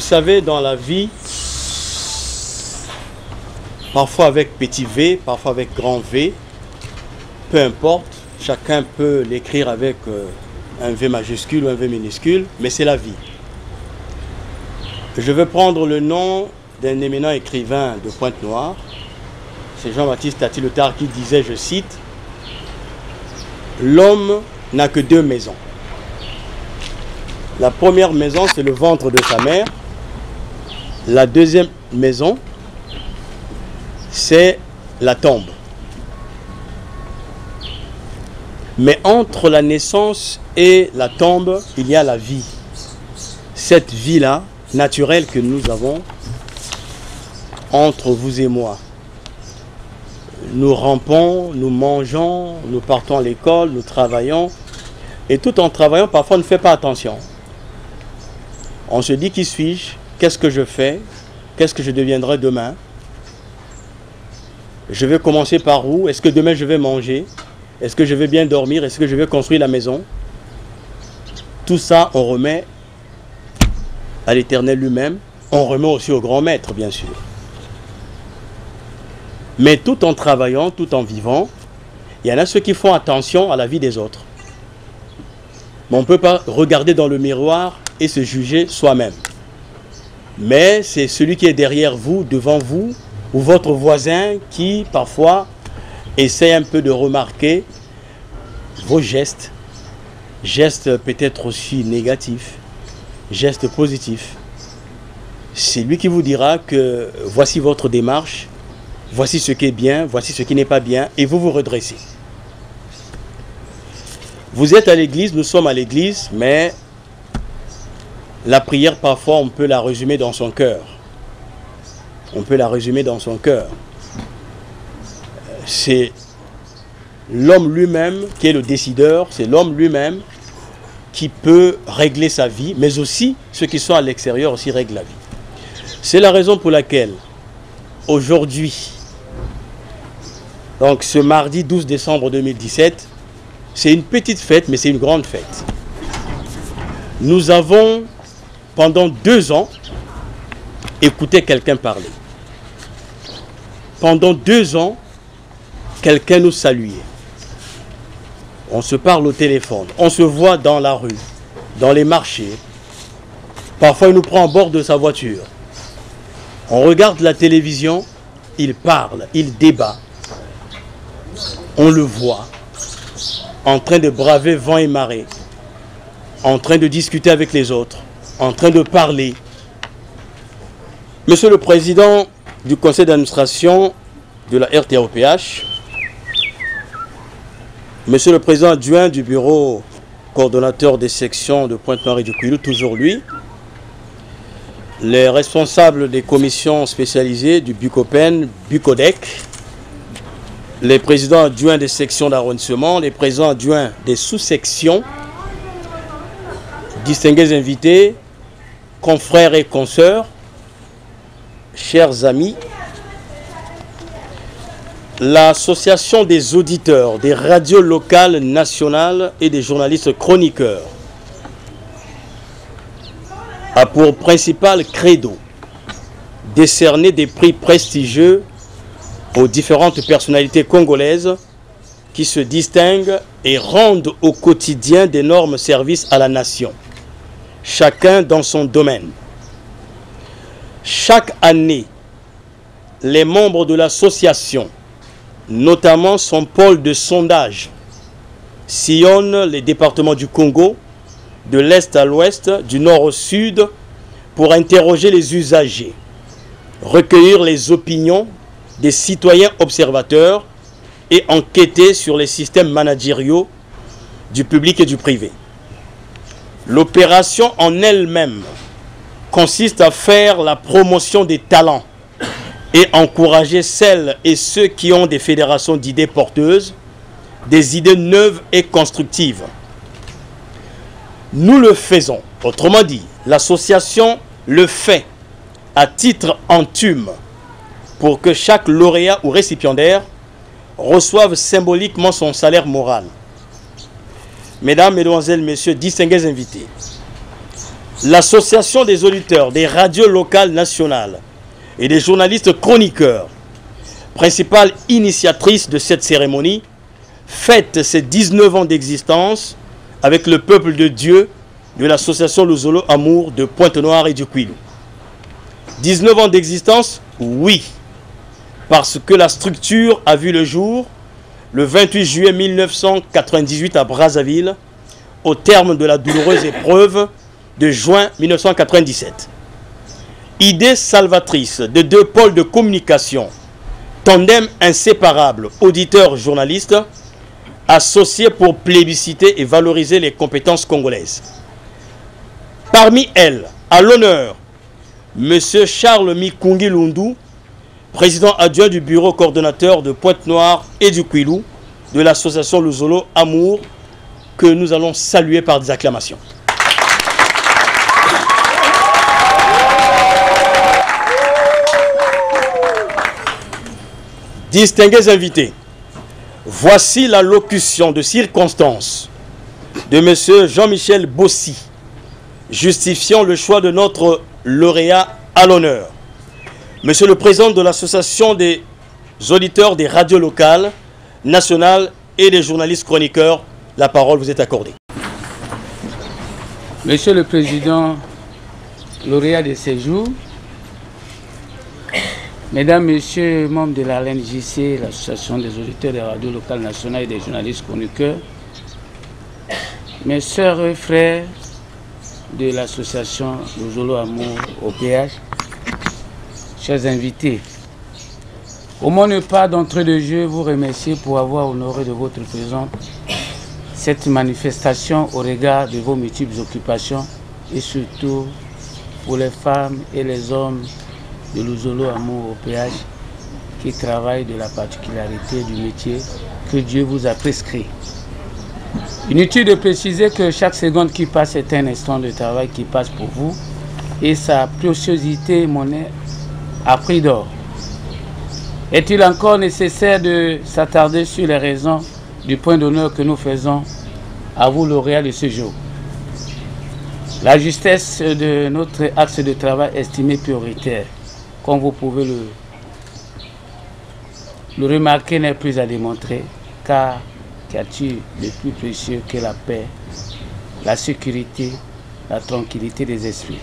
savez, dans la vie, parfois avec petit v, parfois avec grand V, peu importe, chacun peut l'écrire avec un V majuscule ou un V minuscule, mais c'est la vie. Je vais prendre le nom d'un éminent écrivain de Pointe-Noire, c'est Jean-Baptiste Tati-Letard qui disait, je cite, « L'homme n'a que deux maisons. La première maison, c'est le ventre de sa mère. La deuxième maison, c'est la tombe. Mais entre la naissance et la tombe, il y a la vie. Cette vie-là, naturelle que nous avons entre vous et moi. Nous rampons, nous mangeons, nous partons à l'école, nous travaillons. Et tout en travaillant, parfois on ne fait pas attention. On se dit, qui suis-je? Qu'est-ce que je fais? Qu'est-ce que je deviendrai demain? Je vais commencer par où? Est-ce que demain je vais manger? Est-ce que je vais bien dormir? Est-ce que je vais construire la maison? Tout ça, on remet à l'Éternel lui-même. On remet aussi au grand maître, bien sûr. Mais tout en travaillant, tout en vivant, il y en a ceux qui font attention à la vie des autres. Mais on ne peut pas regarder dans le miroir et se juger soi-même. Mais c'est celui qui est derrière vous, devant vous, ou votre voisin qui, parfois, essaie un peu de remarquer vos gestes. Gestes peut-être aussi négatifs, gestes positifs. C'est lui qui vous dira que voici votre démarche, voici ce qui est bien, voici ce qui n'est pas bien, et vous vous redressez. Vous êtes à l'église, nous sommes à l'église, mais la prière, parfois, on peut la résumer dans son cœur. On peut la résumer dans son cœur. C'est l'homme lui-même qui est le décideur, c'est l'homme lui-même qui peut régler sa vie, mais aussi ceux qui sont à l'extérieur aussi règlent la vie. C'est la raison pour laquelle, aujourd'hui, donc ce mardi 12 décembre 2017, c'est une petite fête, mais c'est une grande fête. Nous avons, pendant 2 ans, écouté quelqu'un parler. Pendant 2 ans, quelqu'un nous saluait. On se parle au téléphone, on se voit dans la rue, dans les marchés. Parfois, il nous prend à bord de sa voiture. On regarde la télévision, il parle, il débat. On le voit en train de braver vent et marée, en train de discuter avec les autres, en train de parler. Monsieur le Président du Conseil d'administration de la RTAOPH, Monsieur le Président adjoint du bureau coordonnateur des sections de Pointe-Noire et du Kouilou, toujours lui, les responsables des commissions spécialisées du Bucopen, Bucodec, les présidents adjoints des sections d'arrondissement, les présidents adjoints des sous-sections, distingués invités, confrères et consoeurs, chers amis, l'Association des auditeurs des radios locales nationales et des journalistes chroniqueurs a pour principal credo décerner des prix prestigieux aux différentes personnalités congolaises qui se distinguent et rendent au quotidien d'énormes services à la nation, chacun dans son domaine. Chaque année, les membres de l'association, notamment son pôle de sondage, sillonnent les départements du Congo, de l'est à l'ouest, du nord au sud, pour interroger les usagers, recueillir les opinions des citoyens observateurs et enquêter sur les systèmes managériaux du public et du privé. L'opération en elle-même consiste à faire la promotion des talents et encourager celles et ceux qui ont des fédérations d'idées porteuses, des idées neuves et constructives. Nous le faisons, autrement dit, l'association le fait à titre anthume pour que chaque lauréat ou récipiendaire reçoive symboliquement son salaire moral. Mesdames, Mesdemoiselles, Messieurs, distingués invités, l'Association des auditeurs des radios locales nationales et des journalistes chroniqueurs, principale initiatrice de cette cérémonie, fête ses 19 ans d'existence avec le peuple de Dieu de l'association Luzolo Amour de Pointe-Noire et du Kwilu. 19 ans d'existence, oui, parce que la structure a vu le jour le 28 juillet 1998 à Brazzaville, au terme de la douloureuse épreuve de juin 1997. Idée salvatrice de deux pôles de communication, tandem inséparable, auditeurs-journalistes, associés pour plébisciter et valoriser les compétences congolaises. Parmi elles, à l'honneur, M. Charles Mikungi Lundu, président adjoint du bureau coordonnateur de Pointe-Noire et du Kwilu, de l'association Luzolo Amour, que nous allons saluer par des acclamations. Distingués invités, voici la locution de circonstance de M. Jean-Michel Bossy, justifiant le choix de notre lauréat à l'honneur. Monsieur le Président de l'Association des auditeurs des radios locales, nationales et des journalistes chroniqueurs, la parole vous est accordée. Monsieur le Président, lauréat de séjour, Mesdames, Messieurs, membres de la LNJC, l'Association des auditeurs des radios locales nationales et des journalistes chroniqueurs, mes sœurs et frères de l'association Luzolo Amour au PH, chers invités, au nom de part d'entrée de jeu, vous remercier pour avoir honoré de votre présence cette manifestation au regard de vos multiples occupations et surtout pour les femmes et les hommes de Luzolo Amour au PH qui travaillent de la particularité du métier que Dieu vous a prescrit. Inutile de préciser que chaque seconde qui passe est un instant de travail qui passe pour vous et sa préciosité monnaie à prix d'or. Est-il encore nécessaire de s'attarder sur les raisons du point d'honneur que nous faisons à vous, lauréats de ce jour? La justesse de notre axe de travail estimé prioritaire, comme vous pouvez le remarquer, n'est plus à démontrer, car qu'y-a-t-il de plus précieux que la paix, la sécurité, la tranquillité des esprits?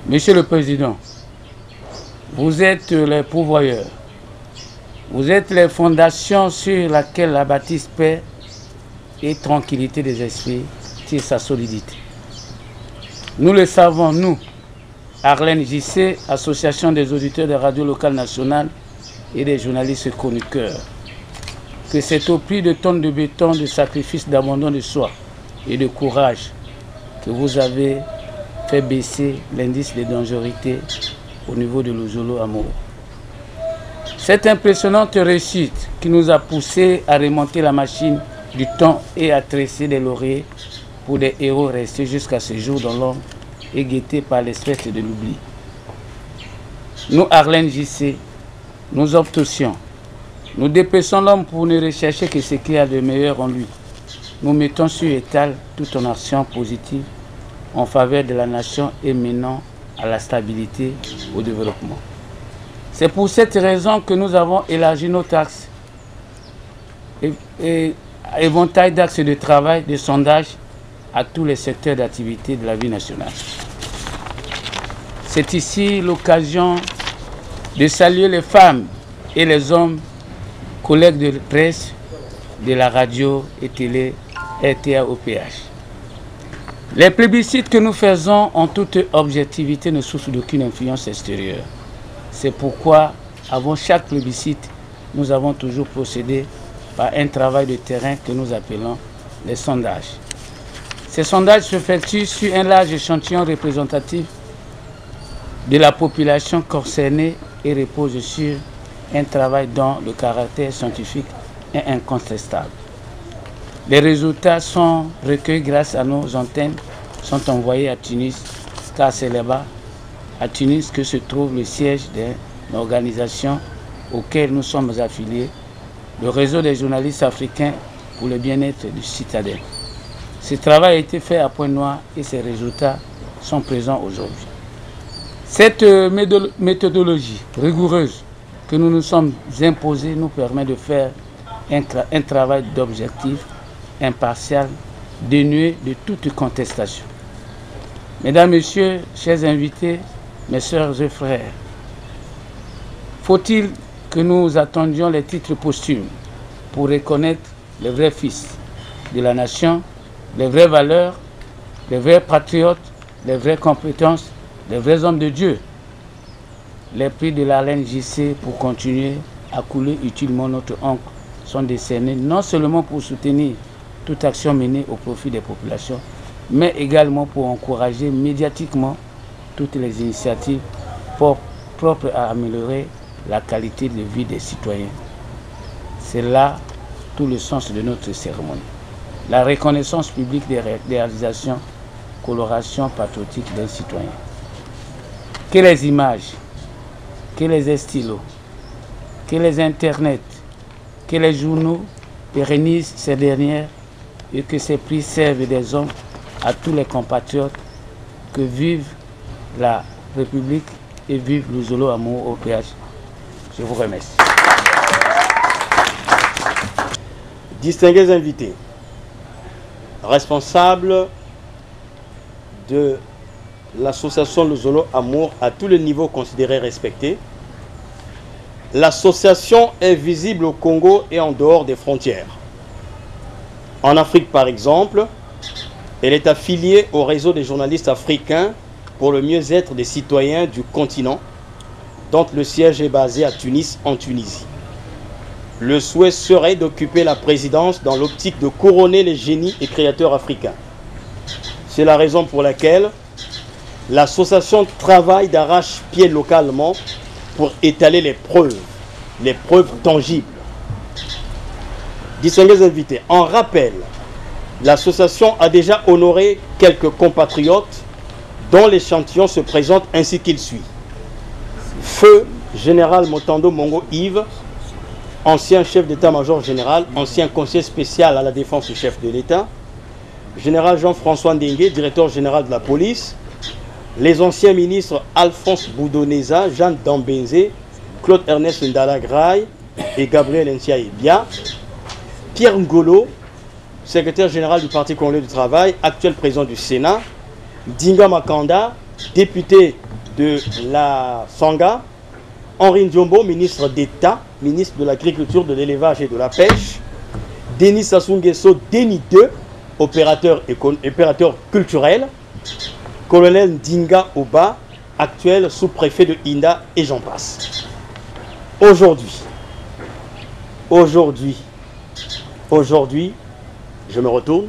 Monsieur le Président, vous êtes les pourvoyeurs, vous êtes les fondations sur lesquelles la bâtisse paix et tranquillité des esprits tire sa solidité. Nous le savons, nous, Arlène JC, Association des auditeurs des radios locales nationales et des journalistes chroniqueurs, que c'est au prix de tonnes de béton, de sacrifices, d'abandon de soi et de courage que vous avez fait baisser l'indice de dangerosité au niveau de Luzolo Amour. Cette impressionnante réussite qui nous a poussé à remonter la machine du temps et à tresser des lauriers pour des héros restés jusqu'à ce jour dans l'ombre et guettés par l'espèce de l'oubli. Nous, Arlène JC, nous obtussions. Nous dépêchons l'homme pour ne rechercher que ce qu'il y a de meilleur en lui. Nous mettons sur étal toute en action positive en faveur de la nation et menant à la stabilité, au développement. C'est pour cette raison que nous avons élargi notre axe et éventail d'axes de travail, de sondage à tous les secteurs d'activité de la vie nationale. C'est ici l'occasion de saluer les femmes et les hommes, collègues de presse, de la radio et télé RTA OPH. Les plébiscites que nous faisons en toute objectivité ne souffrent d'aucune influence extérieure. C'est pourquoi, avant chaque plébiscite, nous avons toujours procédé par un travail de terrain que nous appelons les sondages. Ces sondages s'effectuent sur un large échantillon représentatif de la population concernée et reposent sur un travail dont le caractère scientifique est incontestable. Les résultats sont recueillis grâce à nos antennes, sont envoyés à Tunis, car c'est là-bas, à Tunis, que se trouve le siège d'une organisation auquel nous sommes affiliés, le réseau des journalistes africains pour le bien-être du citadin. Ce travail a été fait à point noir et ses résultats sont présents aujourd'hui. Cette méthodologie rigoureuse que nous nous sommes imposée nous permet de faire un travail d'objectif, impartial, dénué de toute contestation. Mesdames, Messieurs, chers invités, mes sœurs et frères, faut-il que nous attendions les titres posthumes pour reconnaître les vrais fils de la nation, les vraies valeurs, les vrais patriotes, les vraies compétences, les vrais hommes de Dieu? Les prix de la reine JC pour continuer à couler utilement notre encre sont décernés non seulement pour soutenir toute action menée au profit des populations, mais également pour encourager médiatiquement toutes les initiatives propres à améliorer la qualité de vie des citoyens. C'est là tout le sens de notre cérémonie. La reconnaissance publique des réalisations, coloration patriotique des citoyens. Que les images, que les stylos, que les internets, que les journaux pérennisent ces dernières et que ces prix servent d'exemple à tous les compatriotes que vivent la République et vivent le Zolo Amour au PH. Je vous remercie. Distingués invités, responsables de l'association Le Zolo Amour à tous les niveaux considérés respectés, l'association est visible au Congo et en dehors des frontières. En Afrique, par exemple, elle est affiliée au réseau des journalistes africains pour le mieux-être des citoyens du continent, dont le siège est basé à Tunis, en Tunisie. Le souhait serait d'occuper la présidence dans l'optique de couronner les génies et créateurs africains. C'est la raison pour laquelle l'association travaille d'arrache-pied localement pour étaler les preuves tangibles. Distingués invités, en rappel, l'association a déjà honoré quelques compatriotes dont l'échantillon se présente ainsi qu'il suit. Feu Général Motando Mongo Yves, ancien chef d'état-major général, ancien conseiller spécial à la défense du chef de l'État. Général Jean-François Ndengue, directeur général de la police. Les anciens ministres Alphonse Boudoneza, Jean Dambenzé, Claude Ernest Ndalagraï et Gabriel Nsia-Ebia. Pierre Ngolo, secrétaire général du Parti congolais du travail, actuel président du Sénat. Dinga Makanda, député de la Sangha. Henri Ndiombo, ministre d'État, ministre de l'Agriculture, de l'Élevage et de la Pêche. Denis Sassou Nguesso, Denis II, opérateur culturel. Colonel Ndinga Oba, actuel sous-préfet de Inda, et j'en passe. Aujourd'hui, je me retourne,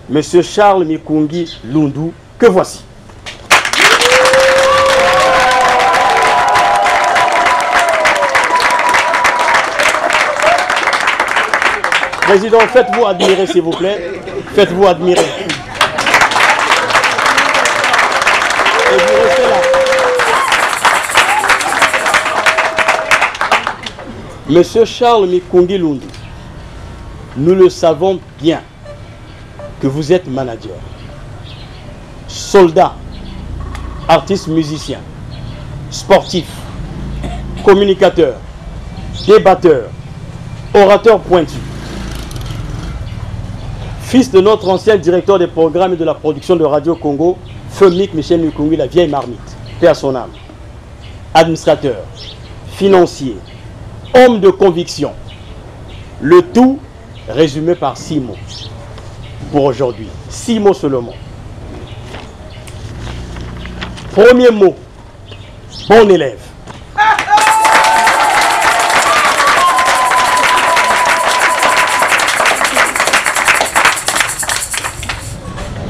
Monsieur Charles Mikungi Lundu, que voici. Président, faites-vous admirer, s'il vous plaît. Faites-vous admirer. Et vous restez là. Monsieur Charles Mikungi Lundu, nous le savons bien que vous êtes manager, soldat, artiste musicien, sportif, communicateur, débatteur, orateur pointu. Fils de notre ancien directeur des programmes et de la production de Radio Congo, Feu Michel Mikungi, la vieille marmite, paix à son âme. Administrateur, financier, homme de conviction. Le tout résumé par 6 mots. Pour aujourd'hui, 6 mots seulement. Premier mot, bon élève.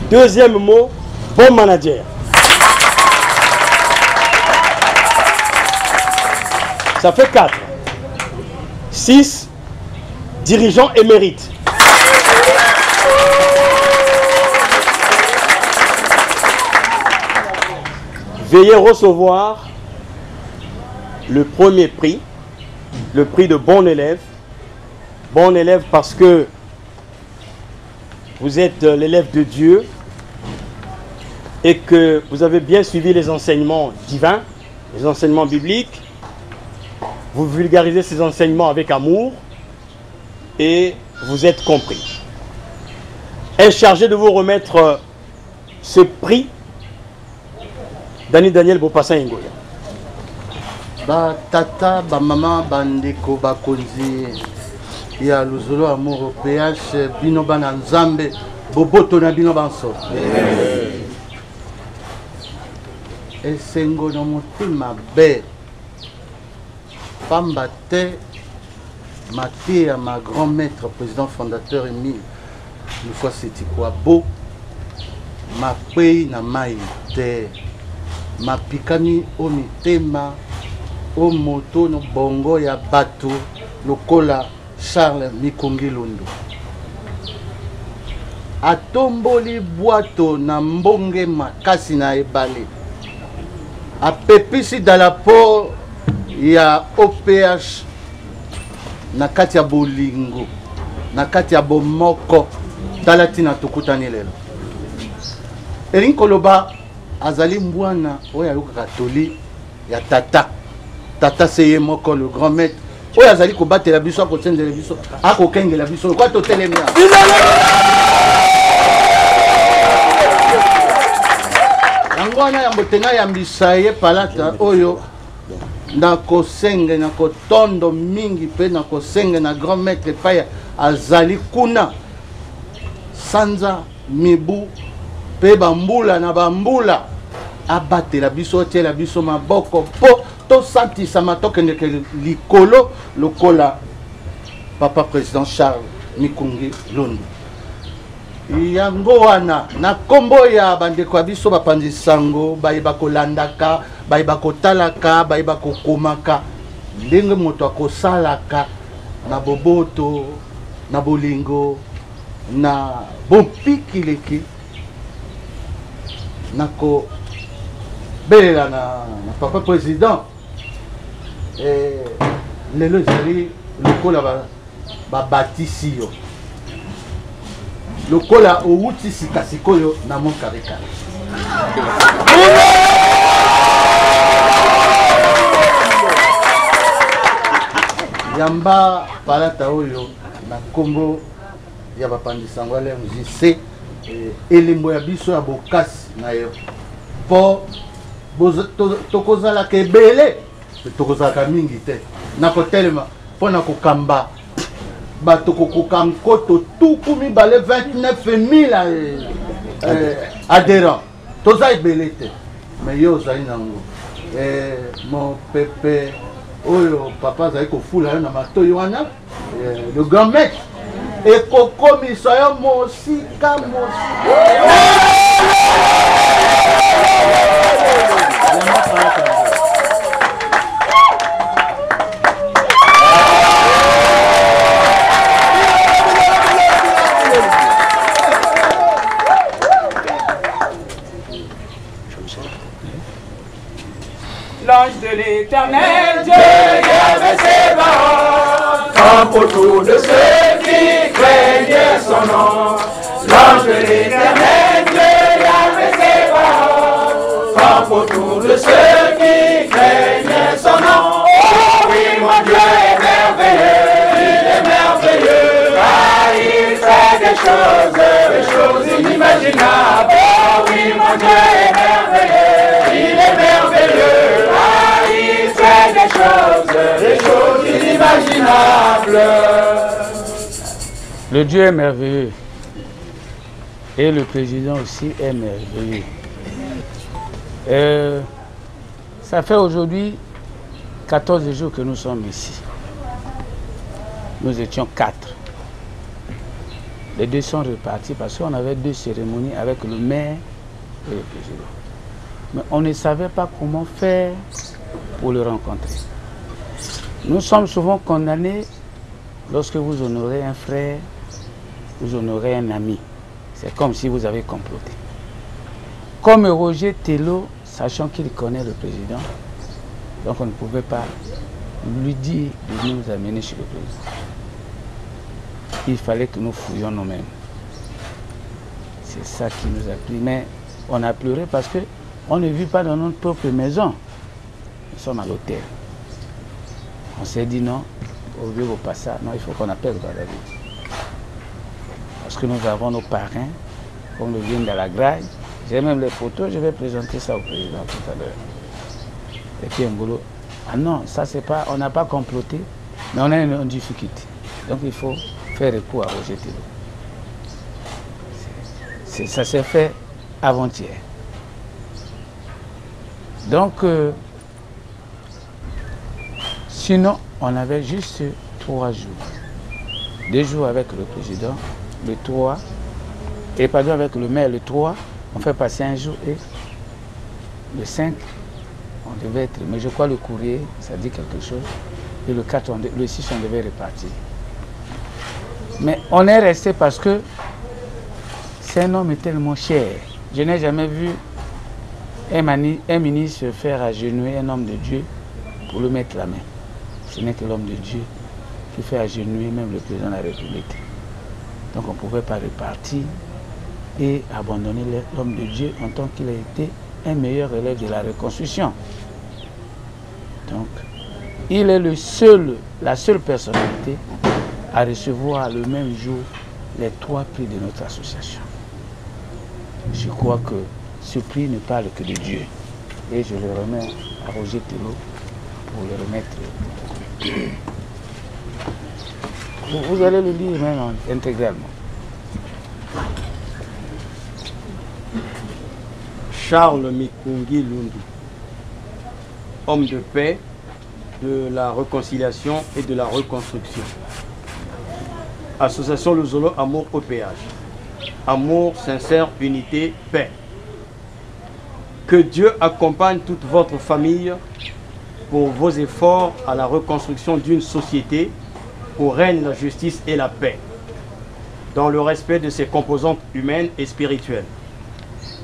Deuxième mot, bon manager. Ça fait 4. 6, dirigeant émérite. Veuillez recevoir le premier prix, le prix de bon élève. Bon élève parce que vous êtes l'élève de Dieu et que vous avez bien suivi les enseignements divins, les enseignements bibliques, vous vulgarisez ces enseignements avec amour et vous êtes compris. Est chargé de vous remettre ce prix, Daniel Bopassa Ngoya. Ba tata, ba maman, bandeko, ba konzi ya luzolo amour au PH, bino bana nzambe, boboto na bino banso. Esengo no motema be, pamba te, maté à ma grand maître, président fondateur Émile, une fois c'était quoi beau, ma pays na maïté, ma pikami o mitema, o moto no bongo ya bato, lokola Charles Mikongi Londo. Atomboli boato na mbonge makasi na ebale. A pepisi dans la port ya OPH na kati ya bolingo, na kati ya bomoko talatina tukutani lelo. Erin koloba azali mbwana oya luka katoli ya tata. Tata seye moko le grand maître. Oya azali ko batela biso ko tsendela biso. Ako kengela biso kwa to telemia. Ngwana ya mbotenga ya mbisaye palata oyo na kosenge na kotondo mingi pe na kosenge na grand maître paya azali kuna sanza mibu pe bambula na bambula abatela biso tiela biso maboko po to santisa matoke ndeke likolo lokola papa président Charles Mikongi Londo. Yango wana na kombo ya bandeko biso bapanzi sango bayeba kolandaka bayeba kotalaka bayeba kokomaka ndenge moto akosalaka na boboto na bolingo na bompikileki nako belela na papa président lelo ezali lokola babatisi yo lokola outi sikasikoyo na mon kareka yamba palata oyo na kombo ya bapandisango ale mjc elembo ya biso ya bokasi na yo po tokozalaka ebele tokozalaka mingi te na kotelema mpo na kokamba bato kokoka nkoto tuku mibale 29 000 adhérents toza ebele te mais yo ozali nango mopepe oyo papa azali kofula yo na matoyi wana le grand maître ekokomisa yo mosika L'ange de l'Éternel, Dieu avait ses paroles, comme pour tous de ceux qui craignent son nom. L'ange de l'Éternel, Dieu avait ses paroles, comme pour tous de ceux qui craignent son nom. Oh oui, mon Dieu est merveilleux, il est merveilleux, car il fait des choses inimaginables. Oh oui, mon Dieu est merveilleux, il est merveilleux. Des choses inimaginables. Le Dieu est merveilleux. Et le président aussi est merveilleux. Ça fait aujourd'hui 14 jours que nous sommes ici. Nous étions 4. Les 2 sont repartis parce qu'on avait 2 cérémonies avec le maire et le président. Mais on ne savait pas comment faire pour le rencontrer. Nous sommes souvent condamnés lorsque vous honorez un frère, vous honorez un ami. C'est comme si vous avez comploté. Comme Roger Tello, sachant qu'il connaît le président, donc on ne pouvait pas lui dire de nous amener chez le président. Il fallait que nous fouillions nous-mêmes. C'est ça qui nous a pris. Mais on a pleuré parce qu'on ne vit pas dans notre propre maison. Nous sommes à l'hôtel. On s'est dit non, au lieu de passer, non, il faut qu'on appelle David. Parce que nous avons nos parrains, comme le vient de la Graille. J'ai même les photos, je vais présenter ça au président tout à l'heure. Et puis Ngolo, ah non, ça c'est pas, on n'a pas comploté, mais on a une difficulté. Donc il faut faire recours à Roger Thélo. Ça s'est fait avant-hier. Donc, sinon, on avait juste 3 jours. 2 jours avec le président, le 3, et pardon, avec le maire, le 3, on fait passer un jour, et le 5, on devait être, mais je crois le courrier, ça dit quelque chose, et le 4, le 6, on devait repartir. Mais on est resté parce que c'est un homme tellement cher. Je n'ai jamais vu un ministre faire agenouiller un homme de Dieu pour lui mettre la main. Ce n'est que l'homme de Dieu qui fait agenouiller même le président de la République. Donc on ne pouvait pas repartir et abandonner l'homme de Dieu en tant qu'il a été un meilleur élève de la reconstruction. Donc, il est la seule personnalité à recevoir le même jour les 3 prix de notre association. Je crois que ce prix ne parle que de Dieu. Et je le remets à Roger Thélo pour le remettre. Vous allez le lire même intégralement. Charles Mikungi Lundu, homme de paix, de la réconciliation et de la reconstruction. Association Luzolo Amour OPH. Amour, sincère, unité, paix. Que Dieu accompagne toute votre famille pour vos efforts à la reconstruction d'une société où règne la justice et la paix, dans le respect de ses composantes humaines et spirituelles.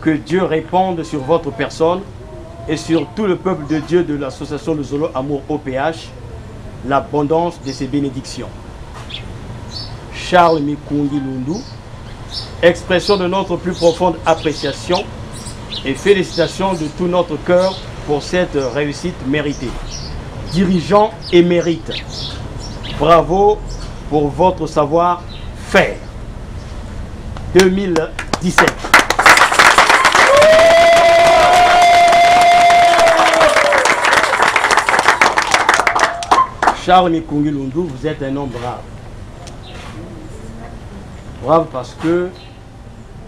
Que Dieu réponde sur votre personne et sur tout le peuple de Dieu de l'association Luzolo Amour OPH l'abondance de ses bénédictions. Charles Mikungi Lundu, expression de notre plus profonde appréciation et félicitations de tout notre cœur pour cette réussite méritée. Dirigeant émérite, bravo pour votre savoir-faire. 2017. Charles Mikungi Lundu, vous êtes un homme brave. Brave parce que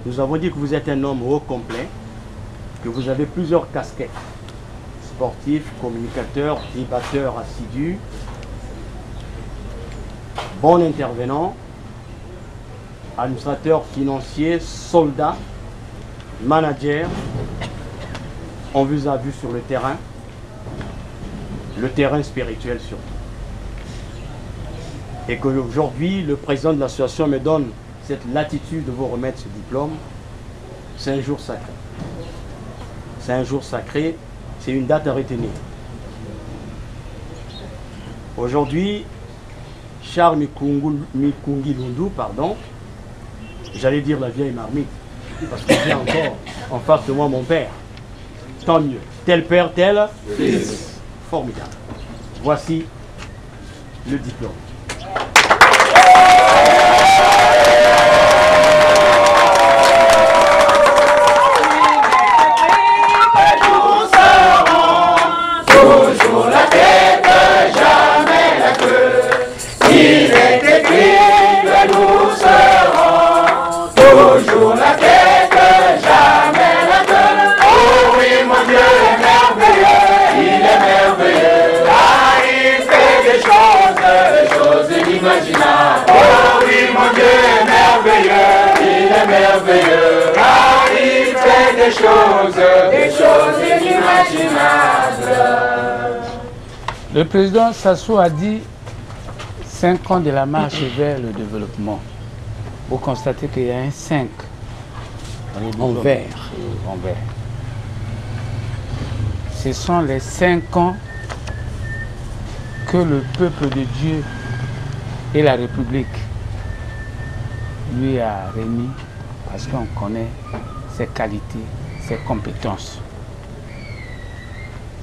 nous avons dit que vous êtes un homme au complet, que vous avez plusieurs casquettes. Sportif, communicateur, débatteur assidu, bon intervenant, administrateur financier, soldat, manager. On vous a vu sur le terrain spirituel surtout. Et qu'aujourd'hui, le président de l'association me donne cette latitude de vous remettre ce diplôme. C'est un jour sacré. C'est un jour sacré, c'est une date à retenir. Aujourd'hui, Charles Mikungi Lundu, pardon, j'allais dire la vieille marmite, parce qu'il vient encore en face de moi mon père. Tant mieux. Tel père, tel fils. Formidable. Voici le diplôme. Oh oui, mon Dieu est merveilleux, il est merveilleux, car il fait des choses inimaginables. Le président Sassou a dit 5 ans de la marche vers le développement. Vous constatez qu'il y a un 5 en vert. Ce sont les 5 ans que le peuple de Dieu et la République lui a remis parce qu'on connaît ses qualités, ses compétences.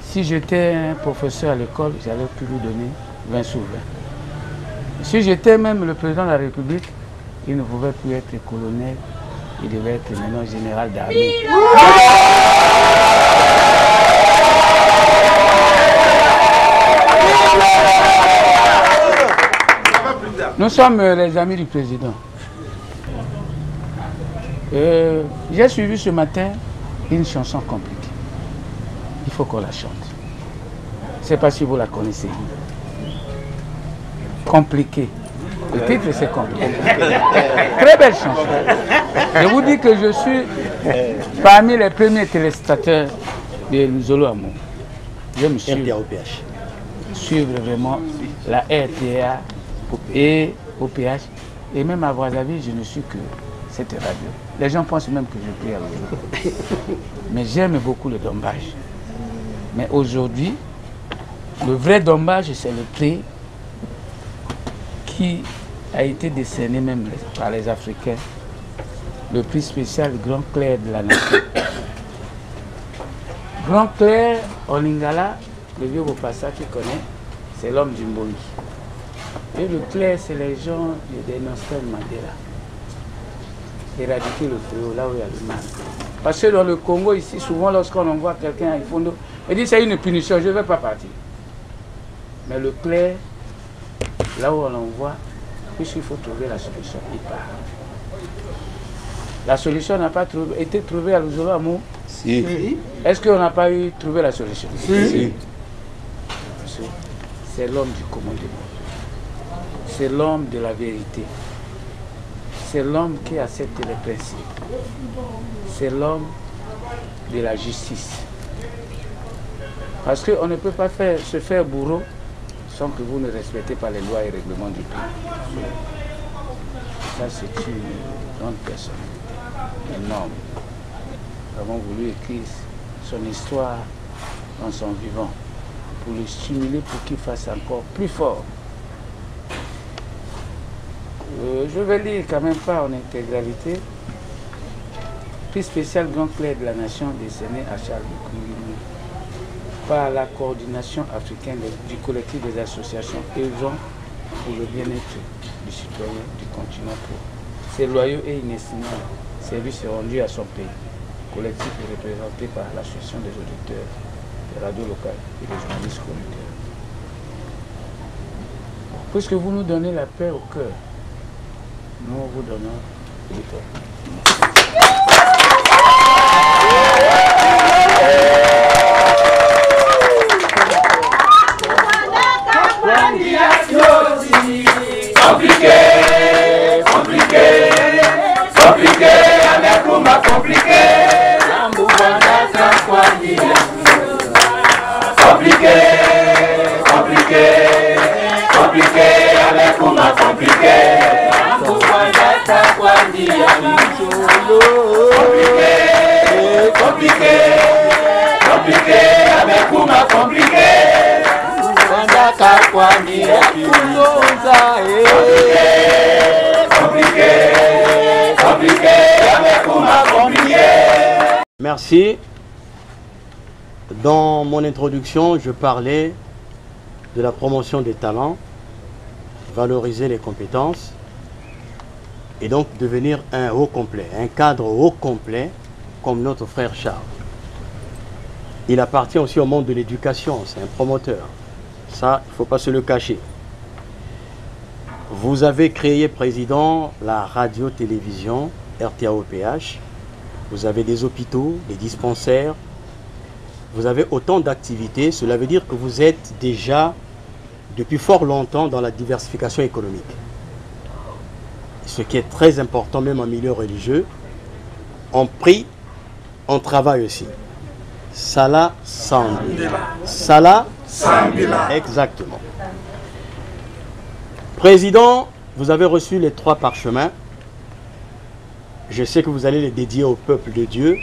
Si j'étais un professeur à l'école, j'allais pu lui donner 20 sur 20. Si j'étais même le président de la République, il ne pouvait plus être colonel, il devait être maintenant général d'armée. Nous sommes les amis du président. J'ai suivi ce matin une chanson compliquée. Il faut qu'on la chante. Je ne sais pas si vous la connaissez. Compliqué. Le titre c'est compliqué. Très belle chanson. Je vous dis que je suis parmi les premiers téléspectateurs de Luzolo Amour. Je me suis suivre vraiment la RTA et OPH. Et même à Brazzaville, je ne suis que cette radio. Les gens pensent même que je prie à Luzolo. Mais j'aime beaucoup le dombage. Mais aujourd'hui, le vrai dommage, c'est le prix qui a été décerné même par les Africains. Le prix spécial Grand Clerc de la Nation. Grand Clerc en Lingala, le vieux Bopassa qui connaît, c'est l'homme du Mbongi. Et le clerc, c'est les gens de Nelson Mandela. Éradiquer le fléau là où il y a le mal. Parce que dans le Congo, ici, souvent, lorsqu'on envoie quelqu'un à Ifondo, il dit c'est une punition, je ne vais pas partir. Mais le clerc, là où on l'envoie, puisqu'il faut trouver la solution, il part. La solution n'a pas été trouvée à Luzolo Amour. Si. Est-ce qu'on n'a pas trouvé la solution? Si. C'est l'homme du commandement. C'est l'homme de la vérité. C'est l'homme qui accepte les principes. C'est l'homme de la justice. Parce qu'on ne peut pas se faire bourreau sans que vous ne respectez pas les lois et règlements du pays. Ça, c'est une grande personne, énorme. Nous avons voulu écrire son histoire dans son vivant pour le stimuler pour qu'il fasse encore plus fort. Je vais lire quand même pas en intégralité. Prix spécial Grand Clerc de la Nation décerné à Charles Koulini par la coordination africaine du collectif des associations œuvrant pour le bien-être du citoyen du continent pour ses loyaux et inestimables services rendus à son pays. Le collectif est représenté par l'association des auditeurs des radios locales et des journalistes communautaires. Puisque vous nous donnez la paix au cœur, nous vous donnons le temps. Merci. Dans mon introduction, je parlais de la promotion des talents, valoriser les compétences et donc devenir un haut complet, un cadre haut complet comme notre frère Charles. Il appartient aussi au monde de l'éducation, c'est un promoteur. Ça, il ne faut pas se le cacher. Vous avez créé, président, la radio-télévision RTA-OPH. Vous avez des hôpitaux, des dispensaires. Vous avez autant d'activités. Cela veut dire que vous êtes déjà, depuis fort longtemps, dans la diversification économique. Ce qui est très important, même en milieu religieux. On prie, on travaille aussi. Salah Sambila. Salah Sambila. Exactement. Président, vous avez reçu les 3 parchemins. Je sais que vous allez les dédier au peuple de Dieu,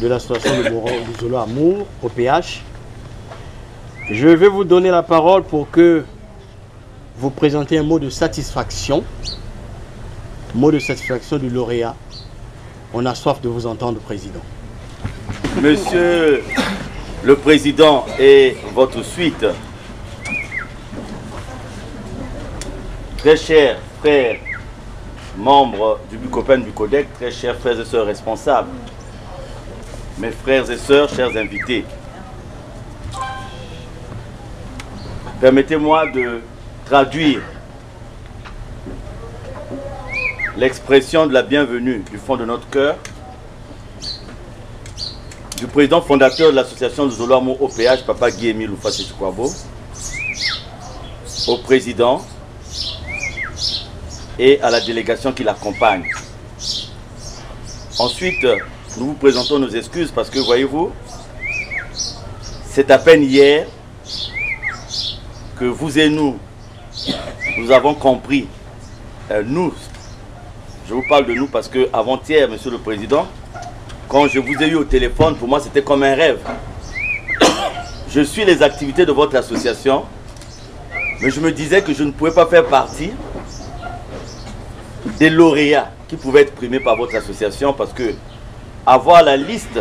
de l'association de Luzolo Amour, OPH. Je vais vous donner la parole pour que vous présentez un mot de satisfaction. Mot de satisfaction du lauréat On a soif de vous entendre, Président. Monsieur le Président et votre suite, très chers frères, membres du Bucopen Bucodec, très chers frères et sœurs responsables, mes frères et sœurs, chers invités, permettez-moi de traduire l'expression de la bienvenue du fond de notre cœur du président fondateur de l'association de Zoloamo OPH, Papa Guy-Émile Louffa-Sétukwabo, au président et à la délégation qui l'accompagne. Ensuite, nous vous présentons nos excuses parce que, voyez-vous, c'est à peine hier que vous et nous avons compris, nous, je vous parle de nous parce que avant-hier, Monsieur le Président, quand je vous ai eu au téléphone, pour moi c'était comme un rêve. Je suis les activités de votre association, mais je me disais que je ne pouvais pas faire partie des lauréats qui pouvaient être primés par votre association parce que avoir la liste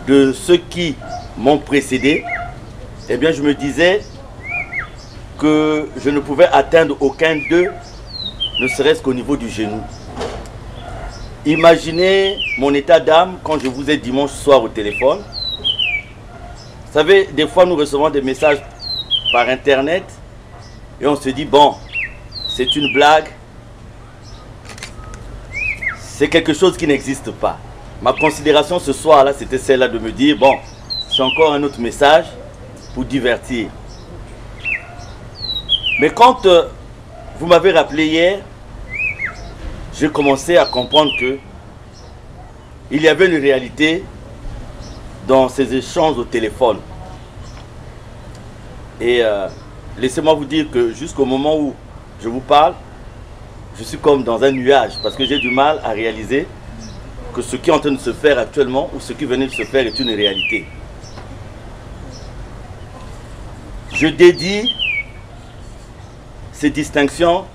de ceux qui m'ont précédé, eh bien je me disais que je ne pouvais atteindre aucun d'eux, ne serait-ce qu'au niveau du genou. Imaginez mon état d'âme quand je vous ai dimanche soir au téléphone. Vous savez, des fois nous recevons des messages par internet et on se dit bon, c'est une blague, c'est quelque chose qui n'existe pas. Ma considération ce soir-là, c'était celle-là de me dire bon, c'est encore un autre message pour divertir. Mais quand vous m'avez rappelé hier, j'ai commencé à comprendre que il y avait une réalité dans ces échanges au téléphone. Et laissez-moi vous dire que jusqu'au moment où je vous parle, je suis comme dans un nuage parce que j'ai du mal à réaliser que ce qui est en train de se faire actuellement ou ce qui venait de se faire est une réalité. Je dédie ces distinctions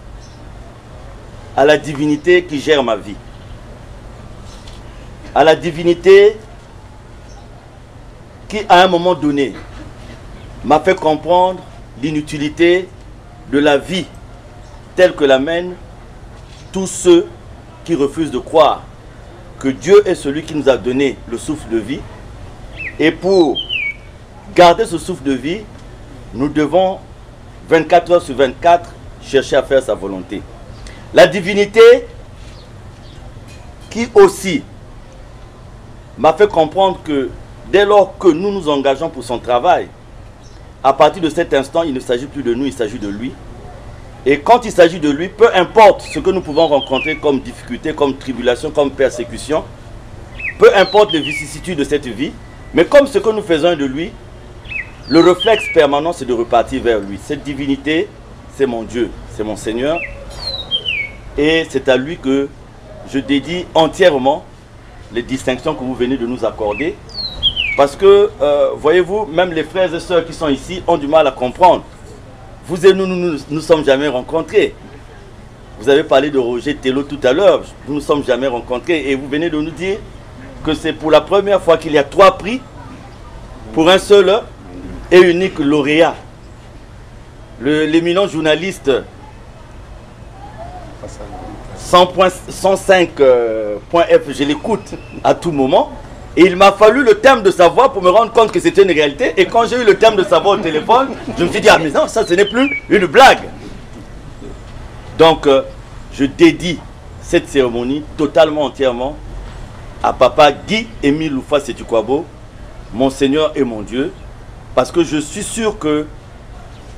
à la divinité qui gère ma vie. À la divinité qui, à un moment donné, m'a fait comprendre l'inutilité de la vie telle que la mènent tous ceux qui refusent de croire que Dieu est celui qui nous a donné le souffle de vie. Et pour garder ce souffle de vie, nous devons 24 heures sur 24 chercher à faire sa volonté. La divinité qui aussi m'a fait comprendre que dès lors que nous nous engageons pour son travail, à partir de cet instant, il ne s'agit plus de nous, il s'agit de lui. Et quand il s'agit de lui, peu importe ce que nous pouvons rencontrer comme difficulté, comme tribulation, comme persécution, peu importe les vicissitudes de cette vie, mais comme ce que nous faisons de lui, le réflexe permanent, c'est de repartir vers lui. Cette divinité, c'est mon Dieu, c'est mon Seigneur. Et c'est à lui que je dédie entièrement les distinctions que vous venez de nous accorder. Parce que, voyez-vous, même les frères et sœurs qui sont ici ont du mal à comprendre. Vous et nous ne sommes jamais rencontrés. Vous avez parlé de Roger Tello tout à l'heure. Nous ne sommes jamais rencontrés. Et vous venez de nous dire que c'est pour la première fois qu'il y a 3 prix pour un seul et unique lauréat. L'éminent journaliste 105.f, je l'écoute à tout moment. Et il m'a fallu le thème de sa voix pour me rendre compte que c'était une réalité. Et quand j'ai eu le thème de sa voix au téléphone, je me suis dit, ah mais non, ça ce n'est plus une blague. Donc, je dédie cette cérémonie totalement, entièrement à Papa Guy-Émile Louffa-Sétukwabo, mon Seigneur et mon Dieu, parce que je suis sûr que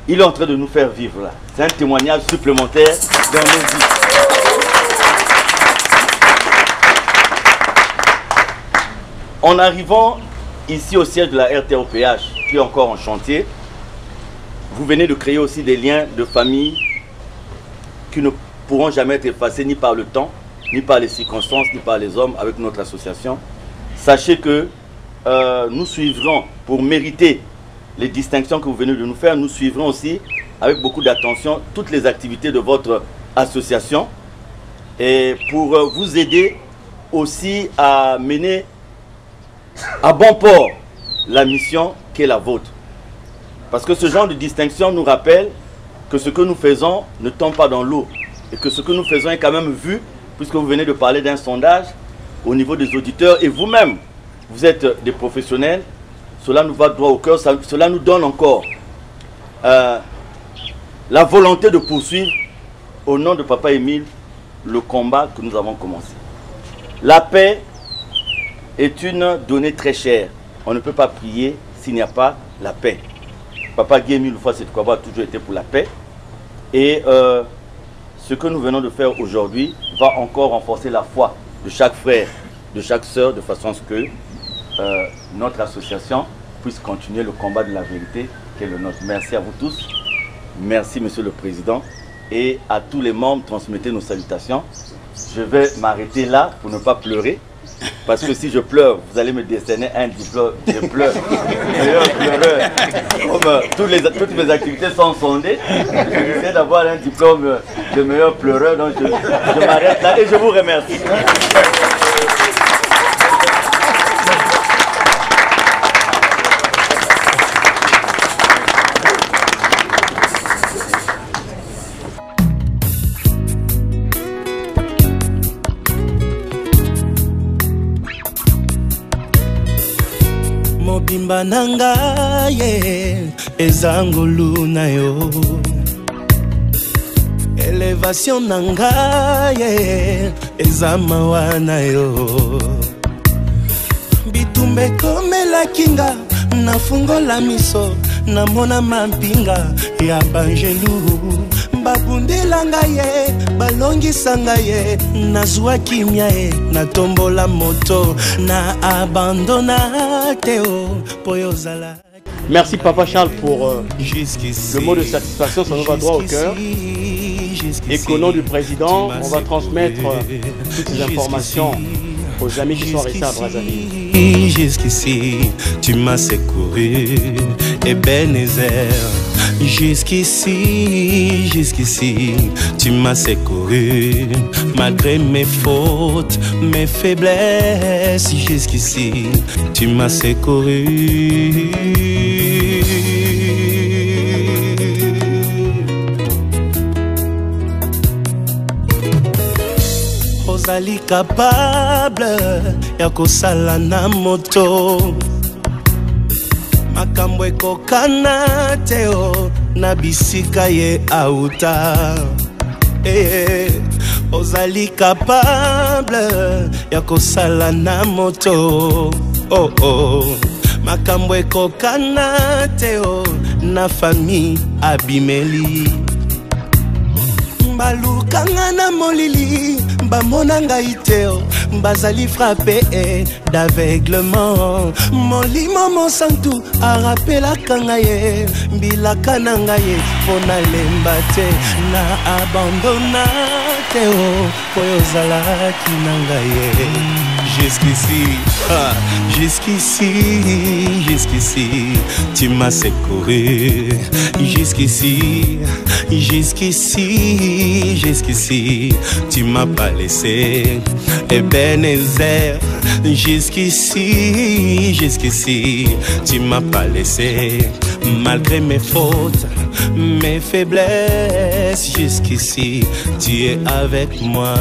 il est en train de nous faire vivre là. C'est un témoignage supplémentaire dans nos vies. En arrivant ici au siège de la RTOPH, qui est encore en chantier, vous venez de créer aussi des liens de famille qui ne pourront jamais être effacés ni par le temps, ni par les circonstances, ni par les hommes avec notre association. Sachez que nous suivrons, pour mériter les distinctions que vous venez de nous faire, nous suivrons aussi avec beaucoup d'attention toutes les activités de votre association et pour vous aider aussi à mener à bon port la mission qui est la vôtre. Parce que ce genre de distinction nous rappelle que ce que nous faisons ne tombe pas dans l'eau. Et que ce que nous faisons est quand même vu, puisque vous venez de parler d'un sondage au niveau des auditeurs. Et vous-même, vous êtes des professionnels. Cela nous va droit au cœur. Cela nous donne encore la volonté de poursuivre, au nom de Papa Émile, le combat que nous avons commencé. La paix est une donnée très chère. On ne peut pas prier s'il n'y a pas la paix. Papa Guy Émile Houphouët-Boigny a toujours été pour la paix. Et ce que nous venons de faire aujourd'hui va encore renforcer la foi de chaque frère, de chaque sœur, de façon à ce que notre association puisse continuer le combat de la vérité qui est le nôtre. Merci à vous tous. Merci, Monsieur le Président. Et à tous les membres, transmettez nos salutations. Je vais m'arrêter là pour ne pas pleurer. Parce que si je pleure, vous allez me décerner un diplôme. Je pleure. Meilleur pleureur. Comme toutes mes activités sont sondées, j'essaie d'avoir un diplôme de meilleur pleureur. Donc je m'arrête là et je vous remercie. Mobimba nanga ye ezangolu na yo elevation nanga ye ezamawa na yo bitumbe komela kinga nafungola miso namona mampinga ya banjelu babundela ngaye balongisa ngaye nazwa kimia ye natombola moto na abandona teo poyozala. Merci Papa Charles pour le mot de satisfaction, ça nous va droit au cœur. Et qu'au nom du président, on va transmettre toutes ces informations aux amis qui sont restés à Brazzaville. Jusqu'ici, tu m'as secouru, Ebenezer. Jusqu'ici, tu m'as secouru, malgré mes fautes, mes faiblesses. Jusqu'ici, tu m'as secouru. Ozali capable ya kosala na moto makambo ekokana teo na bisika ye auta ozali capable ya kosala na moto makambo ekokana teo na famille abimeli balukanga na molili bamona ngai teo bazali frappé d'aveuglement molimo mosantu arapelaka ngai mbilaka na ngai mpo nalemba te na abandona teo po ozalaki na ngai jusqu'ici tu m'as secouru jusqu'ici tu m'as pas laissé Ebenezer jusqu'ici tu m'as pas laissé malgré mes fautes mes faiblesses jusqu'ici tu es avec moi